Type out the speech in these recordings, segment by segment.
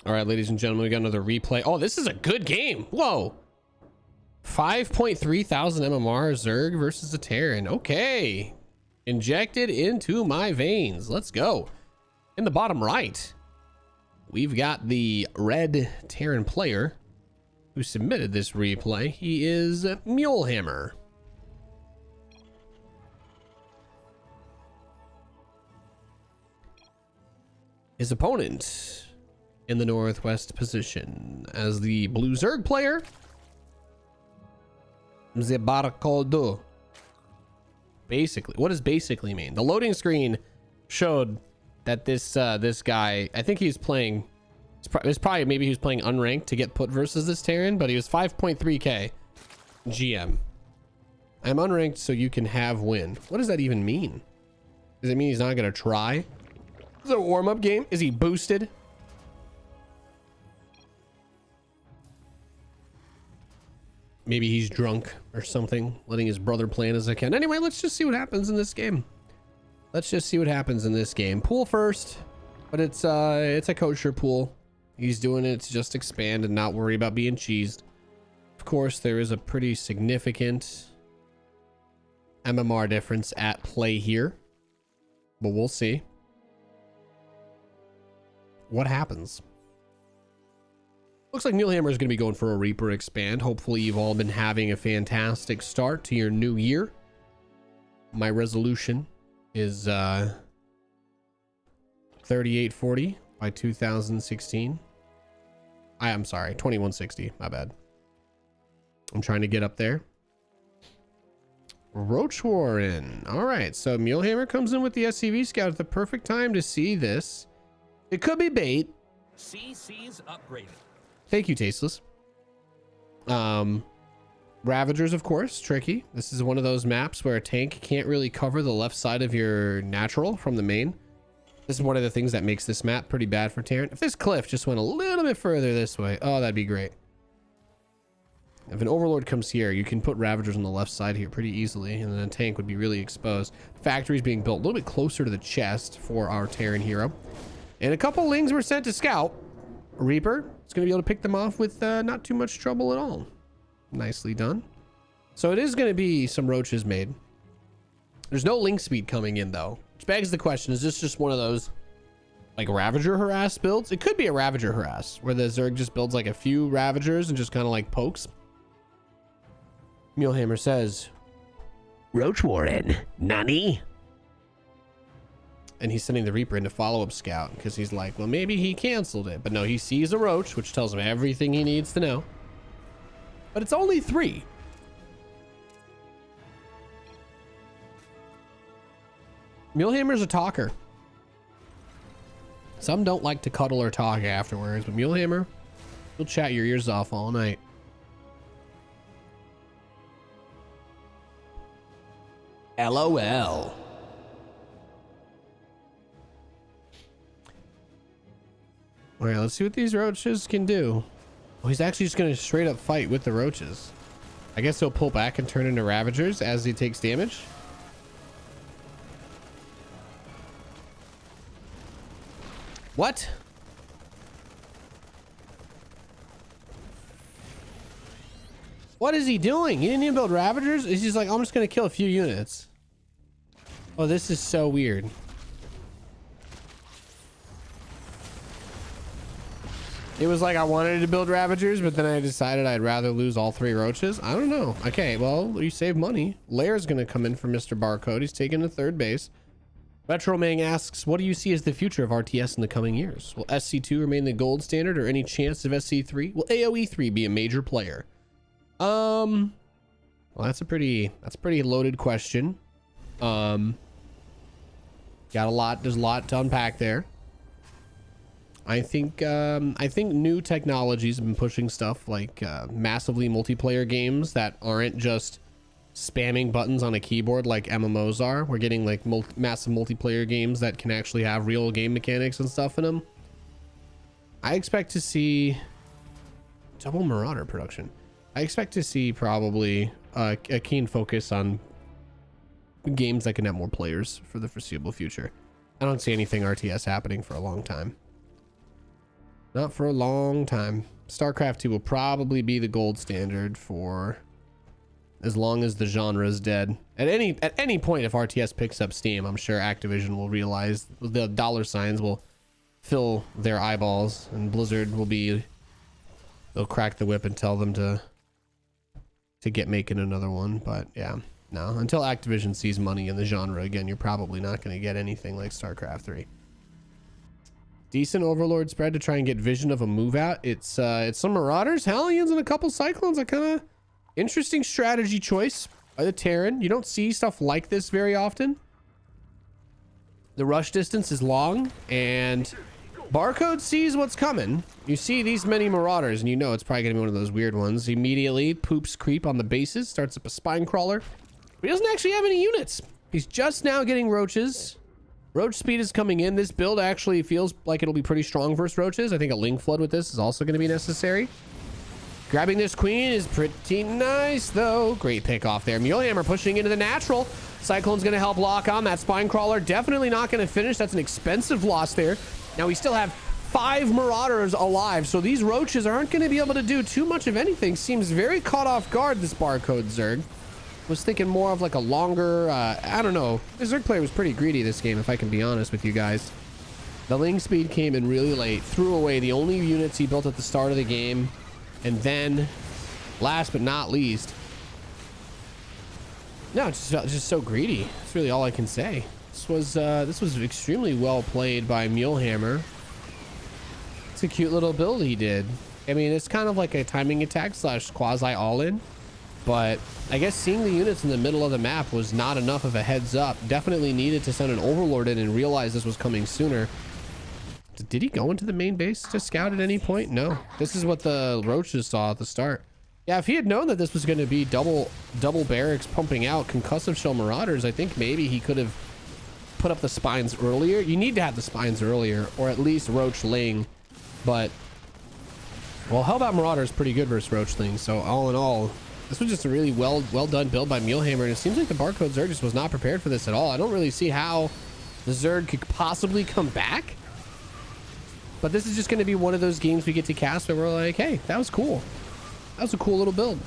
All right, ladies and gentlemen, we got another replay. Oh, this is a good game. Whoa. 5.3 thousand MMR Zerg versus a Terran. Okay. Injected into my veins. Let's go. In the bottom right, we've got the red Terran player who submitted this replay. He is Mulehammer. His opponent in the northwest position as the blue Zerg player, Zebarkoldo. Basically, what does basically mean? The loading screen showed that this guy, I think he's playing, it's probably maybe he was playing unranked to get put versus this Terran, but he was 5.3k GM. I'm unranked so you can have win. What does that even mean? Does it mean he's not gonna try? Is it a warm-up game? Is he boosted? Maybe he's drunk or something, letting his brother plan as I can. Anyway, let's just see what happens in this game. Let's just see what happens in this game. Pool first, but it's a kosher pool. He's doing it to just expand and not worry about being cheesed. Of course, there is a pretty significant MMR difference at play here, but we'll see what happens. Looks like Mulehammer is going to be going for a Reaper expand. Hopefully you've all been having a fantastic start to your new year. My resolution is 3840 by 2016. I'm sorry, 2160. My bad. I'm trying to get up there. Roach Warren. All right, so Mulehammer comes in with the SCV Scout at the perfect time to see this. It could be bait. CC's upgraded. Thank you, Tasteless. Ravagers, of course, tricky. This is one of those maps where a tank can't really cover the left side of your natural from the main. This is one of the things that makes this map pretty bad for Terran. If this cliff just went a little bit further this way, oh, that'd be great. If an Overlord comes here, you can put Ravagers on the left side here pretty easily, and then a tank would be really exposed. Factories being built a little bit closer to the chest for our Terran hero. And a couple Lings were sent to scout. Reaper is going to be able to pick them off with not too much trouble at all. Nicely done. So it is going to be some roaches made. There's no link speed coming in though, which begs the question, is this just one of those like Ravager harass builds? It could be a Ravager harass where the Zerg just builds like a few Ravagers and just kind of like pokes. Mulehammer says, Roach Warren, Nani? And he's sending the Reaper in to follow up scout because he's like, well, maybe he canceled it. But no, he sees a roach, which tells him everything he needs to know. But it's only 3. Mulehammer's a talker. Some don't like to cuddle or talk afterwards, but Mulehammer, he'll chat your ears off all night. LOL. All right, let's see what these roaches can do. Oh, he's actually just going to straight up fight with the roaches. I guess he'll pull back and turn into Ravagers as he takes damage. What? What is he doing? He didn't even build Ravagers? He's just like, I'm just going to kill a few units. Oh, this is so weird. It was like I wanted to build Ravagers, but then I decided I'd rather lose all 3 roaches. I don't know. Okay, well, you save money. Lair's going to come in for Mr. Barcode. He's taking the 3rd base. Retromang asks, what do you see as the future of RTS in the coming years? Will SC2 remain the gold standard or any chance of SC3? Will AoE3 be a major player? Well, that's a pretty loaded question. Got a lot, there's a lot to unpack there. I think new technologies have been pushing stuff like massively multiplayer games that aren't just spamming buttons on a keyboard like MMOs are. We're getting like massive multiplayer games that can actually have real game mechanics and stuff in them. I expect to see double Marauder production. I expect to see probably a keen focus on games that can have more players for the foreseeable future. I don't see anything RTS happening for a long time. Not for a long time. StarCraft 2 will probably be the gold standard for as long as the genre is dead. At any point, if RTS picks up steam, I'm sure Activision will realize the dollar signs will fill their eyeballs, and Blizzard will be, they'll crack the whip and tell them to get making another one. But yeah, no, until Activision sees money in the genre again, you're probably not going to get anything like StarCraft 3. Decent Overlord spread to try and get vision of a move out. It's some Marauders, Hellions, and a couple Cyclones. A kind of interesting strategy choice by the Terran. You don't see stuff like this very often. The rush distance is long, and Barcode sees what's coming. You see these many Marauders, and you know it's probably gonna be one of those weird ones. He immediately poops creep on the bases, starts up a spine crawler. But he doesn't actually have any units. He's just now getting roaches. Roach speed is coming in. This build actually feels like it'll be pretty strong versus roaches. I think a Link Flood with this is also going to be necessary. Grabbing this queen is pretty nice, though. Great pick off there. Mulehammer pushing into the natural. Cyclone's going to help lock on. That spine crawler definitely not going to finish. That's an expensive loss there. Now we still have 5 Marauders alive, so these roaches aren't going to be able to do too much of anything. Seems very caught off guard, this Barcode Zerg. Was thinking more of like a longer, I don't know. The Zerg player was pretty greedy this game, if I can be honest with you guys. The Ling speed came in really late, threw away the only units he built at the start of the game, and then, last but not least, no, it's just so greedy. That's really all I can say. This was extremely well played by Mulehammer. It's a cute little build he did. I mean, it's kind of like a timing attack / quasi all-in. But I guess seeing the units in the middle of the map was not enough of a heads up. Definitely needed to send an Overlord in and realize this was coming sooner. Did he go into the main base to scout at any point? No. This is what the roaches saw at the start. Yeah, if he had known that this was going to be double barracks pumping out concussive shell Marauders, I think maybe he could have put up the spines earlier. You need to have the spines earlier, or at least Roach Ling. But, well, how about Marauders pretty good versus Roach Ling? So all in all, this was just a really well done build by Mulehammer, and it seems like the Barcode Zerg just was not prepared for this at all. I don't really see how the Zerg could possibly come back. But this is just going to be one of those games we get to cast where we're like, hey, that was cool. That was a cool little build.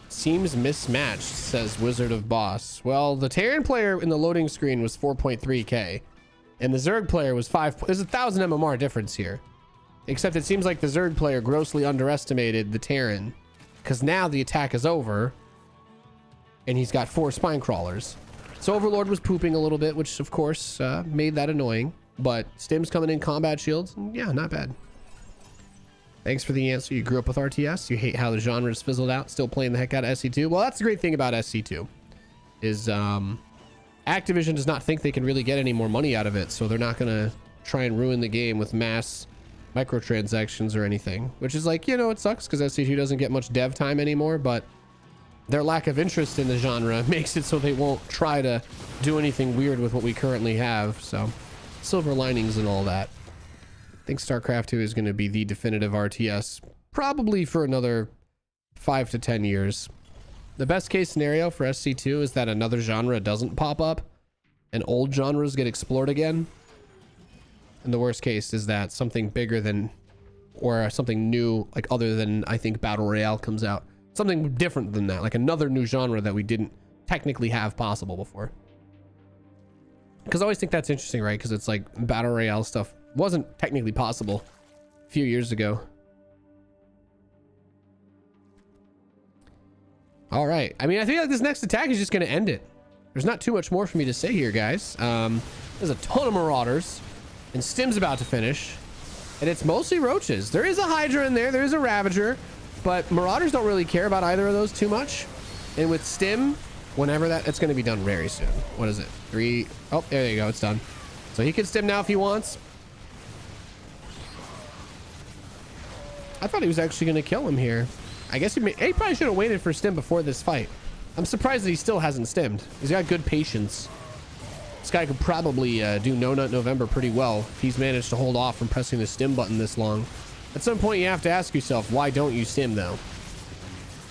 Seems mismatched, says Wizard of Boss. Well, the Terran player in the loading screen was 4.3k, and the Zerg player was 5. There's 1,000 MMR difference here. Except it seems like the Zerg player grossly underestimated the Terran, because now the attack is over and he's got 4 spine crawlers. So Overlord was pooping a little bit, which of course made that annoying, but Stim's coming in combat shields, and yeah, not bad. Thanks for the answer. You grew up with RTS. You hate how the genre is fizzled out, still playing the heck out of SC2. Well, that's the great thing about SC2 is Activision does not think they can really get any more money out of it, so they're not going to try and ruin the game with mass microtransactions or anything, which is like, you know, it sucks because SC2 doesn't get much dev time anymore, but their lack of interest in the genre makes it so they won't try to do anything weird with what we currently have. So silver linings and all that. I think StarCraft 2 is going to be the definitive RTS probably for another 5 to 10 years. The best case scenario for SC2 is that another genre doesn't pop up and old genres get explored again. And the worst case is that something bigger than, or something new, like other than, I think, Battle Royale comes out. Something different than that, like another new genre that we didn't technically have possible before. Because I always think that's interesting, right? Because it's like Battle Royale stuff wasn't technically possible a few years ago. All right. I mean, I feel like this next attack is just going to end it. There's not too much more for me to say here, guys. There's a ton of Marauders. And Stim's about to finish, and it's mostly roaches. There is a Hydra in there, there is a Ravager, but Marauders don't really care about either of those too much. And with Stim, whenever it's going to be done very soon. What is it? 3? Oh, there you go, it's done. So he can Stim now if he wants. I thought he was actually going to kill him here. I guess he probably should have waited for Stim before this fight. I'm surprised that he still hasn't stimmed. He's got good patience. This guy could probably do No Nut November pretty well if he's managed to hold off from pressing the stim button this long. At some point, you have to ask yourself, why don't you stim though?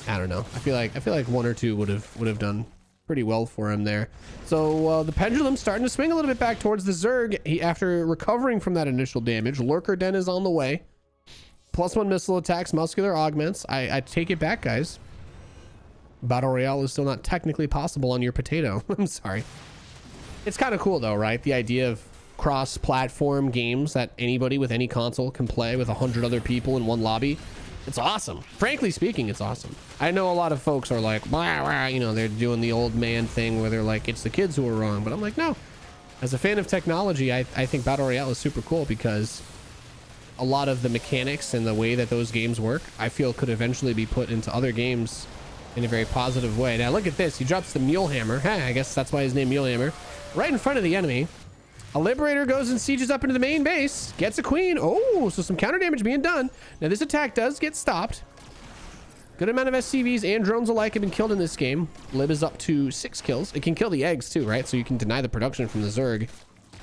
I don't know. I feel like 1 or 2 would have done pretty well for him there. So the pendulum's starting to swing a little bit back towards the Zerg. After recovering from that initial damage, Lurker Den is on the way. +1 missile attacks, muscular augments. I take it back, guys. Battle Royale is still not technically possible on your potato. I'm sorry. It's kind of cool though, right? The idea of cross-platform games that anybody with any console can play with 100 other people in one lobby. It's awesome. Frankly speaking, it's awesome. I know a lot of folks are like, wah, wah, you know, they're doing the old man thing where they're like, it's the kids who are wrong. But I'm like, no. As a fan of technology, I think Battle Royale is super cool because a lot of the mechanics and the way that those games work, I feel could eventually be put into other games in a very positive way. Now look at this. He drops the Mule Hammer. Hey, I guess that's why his name Mule Hammer. Right in front of the enemy. A Liberator goes and sieges up into the main base. Gets a queen. Oh, so some counter damage being done. Now this attack does get stopped. Good amount of SCVs and drones alike have been killed in this game. Lib is up to 6 kills. It can kill the eggs too, right? So you can deny the production from the Zerg,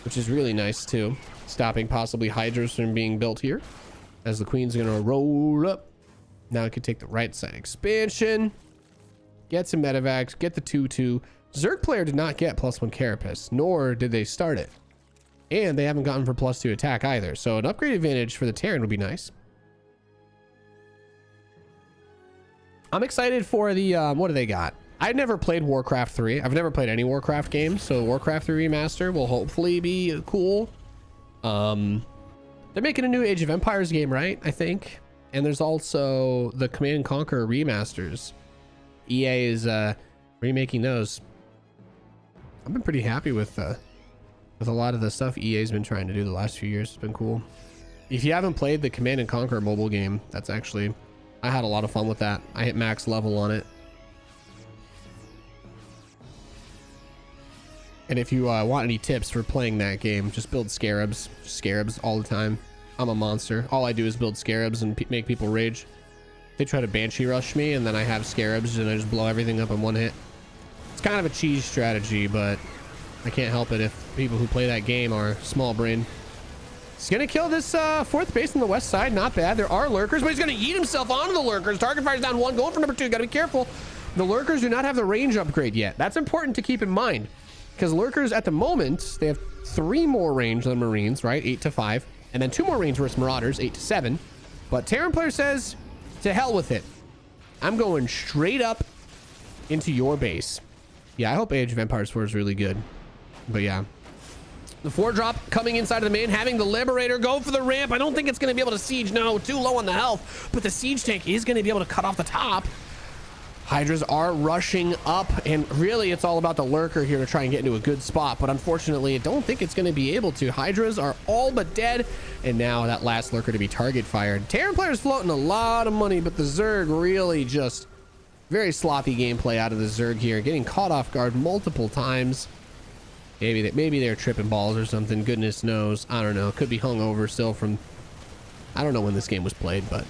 which is really nice too. Stopping possibly Hydras from being built here. As the queen's gonna roll up. Now it could take the right side expansion. Get some medevacs. Get the 2-2. Zerg player did not get +1 carapace, nor did they start it. And they haven't gotten for +2 attack either. So an upgrade advantage for the Terran would be nice. I'm excited for the, what do they got? I've never played Warcraft 3. I've never played any Warcraft games. So Warcraft 3 Remaster will hopefully be cool. They're making a new Age of Empires game, right? I think. And there's also the Command & Conquer remasters. EA is remaking those. I've been pretty happy with a lot of the stuff EA's been trying to do the last few years. It's been cool. If you haven't played the Command & Conquer mobile game, that's actually, I had a lot of fun with that. I hit max level on it. And if you want any tips for playing that game, just build scarabs. Scarabs all the time. I'm a monster. All I do is build scarabs and make people rage. They try to Banshee rush me, and then I have scarabs, and I just blow everything up in one hit. It's kind of a cheese strategy, but I can't help it if people who play that game are small brain. He's gonna kill this 4th base on the west side. Not bad. There are lurkers, but he's gonna yeet himself onto the lurkers. Target fire's down 1, going for number 2. Gotta be careful. The lurkers do not have the range upgrade yet. That's important to keep in mind, because lurkers at the moment, they have 3 more range than Marines, right? 8 to 5, and then 2 more range versus Marauders, 8 to 7. But Terran player says, to hell with it. I'm going straight up into your base. Yeah, I hope Age of Empires 4 is really good. But yeah. The 4-drop coming inside of the main, having the Liberator go for the ramp. I don't think it's going to be able to siege. No, too low on the health. But the siege tank is going to be able to cut off the top. Hydras are rushing up, and really it's all about the lurker here to try and get into a good spot, but unfortunately I don't think it's going to be able to. Hydras are all but dead, and now that last lurker to be target fired. Terran players floating a lot of money, but the Zerg really just very sloppy gameplay out of the Zerg here, getting caught off guard multiple times. Maybe they're tripping balls or something, goodness knows. I don't know, could be hung over still from, I don't know when this game was played, but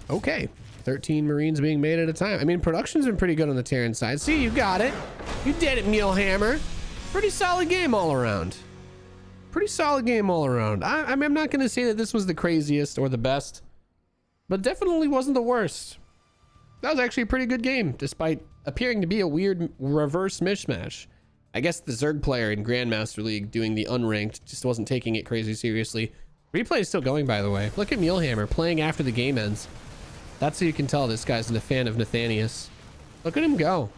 okay. 13 Marines being made at a time. I mean, production's been pretty good on the Terran side. See, you got it. You did it, Mule Hammer. Pretty solid game all around. Pretty solid game all around. I'm not going to say that this was the craziest or the best, but definitely wasn't the worst. That was actually a pretty good game, despite appearing to be a weird reverse mishmash. I guess the Zerg player in Grandmaster League doing the unranked just wasn't taking it crazy seriously. Replay is still going, by the way. Look at Mule Hammer playing after the game ends. That's how you can tell this guy's a fan of Nathanias. Look at him go.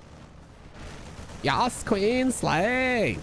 Yas, Queen, slay.